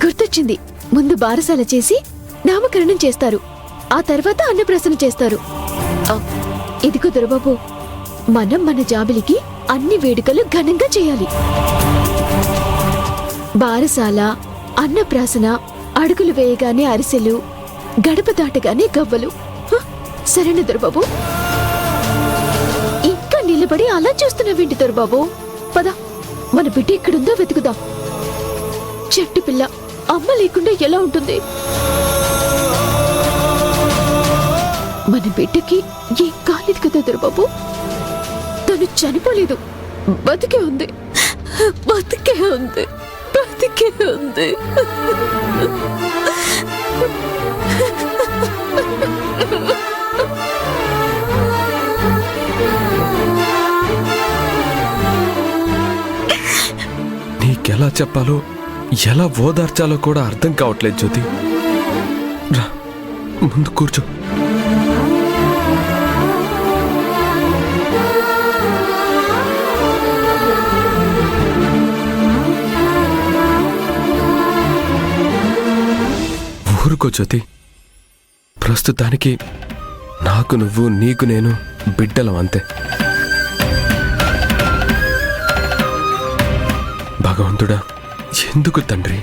గుర్తొచ్చింది. ముందు బారసాల చేసి నామకరణం చేస్తారు, ఆ తర్వాత అన్నప్రాసన చేస్తారు. ఇదిగో దొరబాబు, మనం మన జాబిలికి అన్ని వేడుకలు ఘనంగా చేయాలి. బారసాల, అన్నప్రాసన, అడుగులు వేయగానే అరిసెలు, గడప దాటగానే గవ్వలు. సరేనా దొరబాబు? ఇంకా నిలబడి అలా చూస్తున్నావేంటి దొరబాబు? పద, మన బిడ్డ ఎక్కడుందో వెతుకుదాం. చెట్టు పిల్ల అమ్మ లేకుండా ఎలా ఉంటుంది? మన బిడ్డకి ఏం కాలేదు కదా దొరబాబు? తను చనిపోలేదు, బతికే ఉంది, బతికే ఉంది, బతికే ఉంది. నీకెలా చెప్పాలో, ఎలా ఓదార్చాలో కూడా అర్థం కావట్లేదు జ్యోతి. రా, ముందు కూర్చో. ఊరుకో జ్యోతి. ప్రస్తుతానికి నాకు నువ్వు, నీకు నేను బిడ్డలం అంతే. భగవంతుడా, ఎందుకు తండ్రి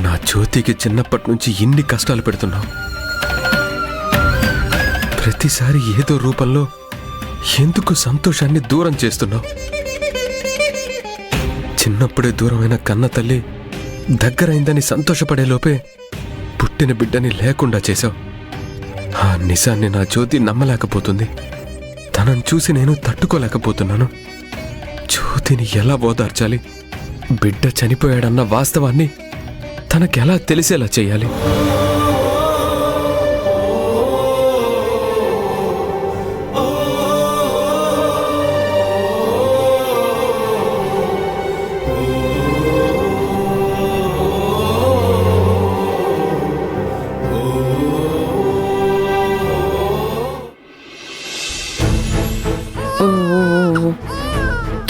నా జ్యోతికి చిన్నప్పటి నుంచి ఇన్ని కష్టాలు పెడుతున్నావు? ప్రతిసారి ఏదో రూపంలో ఎందుకు సంతోషాన్ని దూరం చేస్తున్నావు? చిన్నప్పుడే దూరమైన కన్న తల్లి దగ్గరైందని సంతోషపడే లోపే పుట్టిన బిడ్డని లేకుండా చేశావు. ఆ నిజాన్ని నా జ్యోతి నమ్మలేకపోతుంది. తనను చూసి నేను తట్టుకోలేకపోతున్నాను. జ్యోతిని ఎలా ఓదార్చాలి? బిడ్డ చనిపోయాడన్న వాస్తవాన్ని తనకెలా తెలిసేలా చేయాలి?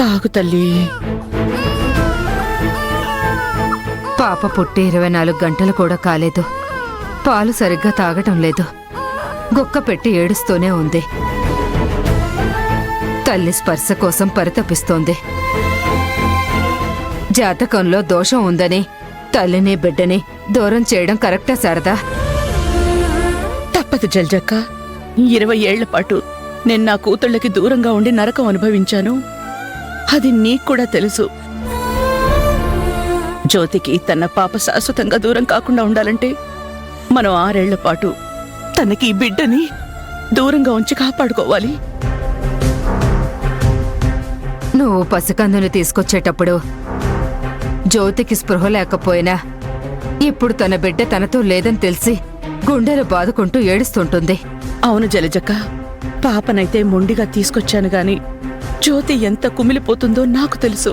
తాగు తల్లి. పాప పుట్టి 24 గంటలు కూడా కాలేదు. పాలు సరిగ్గా తాగటం లేదు. గుక్క పెట్టి ఏడుస్తూనే ఉంది. తల్లి స్పర్శ కోసం పరితపిస్తోంది. జాతకంలో దోషం ఉందని తల్లిని బిడ్డని దూరం చేయడం కరెక్టా శారదా? తప్పదు జల్జక్క. 20 ఏళ్ల పాటు నేను నా కూతుళ్ళకి దూరంగా ఉండి నరకం అనుభవించాను. అది నీకు కూడా తెలుసు. జ్యోతికి తన పాప శాశ్వతంగా దూరం కాకుండా ఉండాలంటే మనం 6 ఏళ్ల పాటు తనకి ఈ బిడ్డని దూరంగా ఉంచి కాపాడుకోవాలి. నువ్వు పసికందుని తీసుకొచ్చేటప్పుడు జ్యోతికి స్పృహ లేకపోయినా ఇప్పుడు తన బిడ్డ తనతో లేదని తెలిసి గుండెలు బాదుకుంటూ ఏడుస్తుంటుంది. అవును జలజక్క, పాపనైతే మొండిగా తీసుకొచ్చాను గాని జ్యోతి ఎంత కుమిలిపోతుందో నాకు తెలుసు.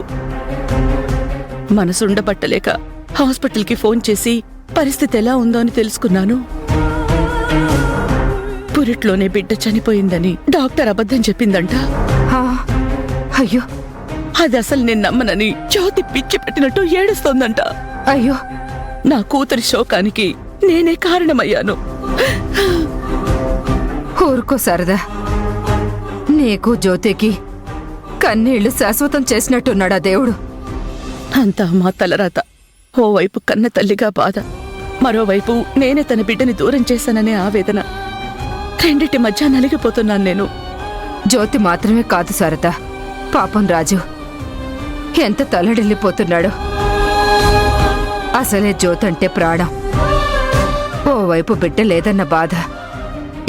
మనసుండబట్టలేక హాస్పిటల్కి ఫోన్ చేసి పరిస్థితి ఎలా ఉందో అని తెలుసుకున్నాను. పురిట్లోనే బిడ్డ చనిపోయిందని డాక్టర్ అబద్ధం చెప్పిందంట. అయ్యో, అది అసలు నేను నమ్మనని జ్యోతి పిచ్చి పెట్టినట్టు ఏడుస్తోందంట. అయ్యో, నా కూతురి శోకానికి నేనే కారణమయ్యాను. ఊరుకో శారదా. నీకు జ్యోతికి కన్నీళ్లు శాశ్వతం చేసినట్టున్నాడా దేవుడు? అంతా మా తలరాత. ఓవైపు కన్న తల్లిగా బాధ, మరోవైపు నేనే తన బిడ్డని దూరం చేశాననే ఆవేదన. రెండిటి మధ్య నలిగిపోతున్నాను నేను. జ్యోతి మాత్రమే కాదు శారదా, పాపం రాజు ఎంత తలడిల్లిపోతున్నాడు. అసలే జ్యోతి అంటే ప్రాణం. ఓవైపు బిడ్డ లేదన్న బాధ,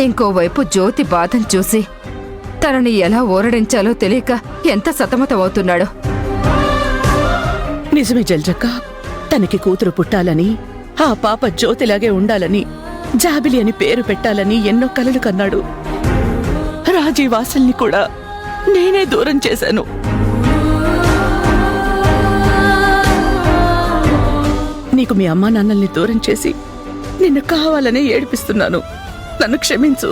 ఇంకోవైపు జ్యోతి బాధను చూసి తనని ఎలా ఊరడించాలో తెలియక ఎంత సతమతమవుతున్నాడో. నిజమే జల్జక్క, తనకి కూతురు పుట్టాలని, ఆ పాప జ్యోతిలాగే ఉండాలని, జాబిలి అని పేరు పెట్టాలని ఎన్నో కలలు కన్నాడు. రాజీవాసల్ని కూడా నేనే దూరం చేశాను. నీకు మీ అమ్మా నాన్నల్ని దూరం చేసి నిన్ను కావాలనే ఏడిపిస్తున్నాను. నన్ను క్షమించు.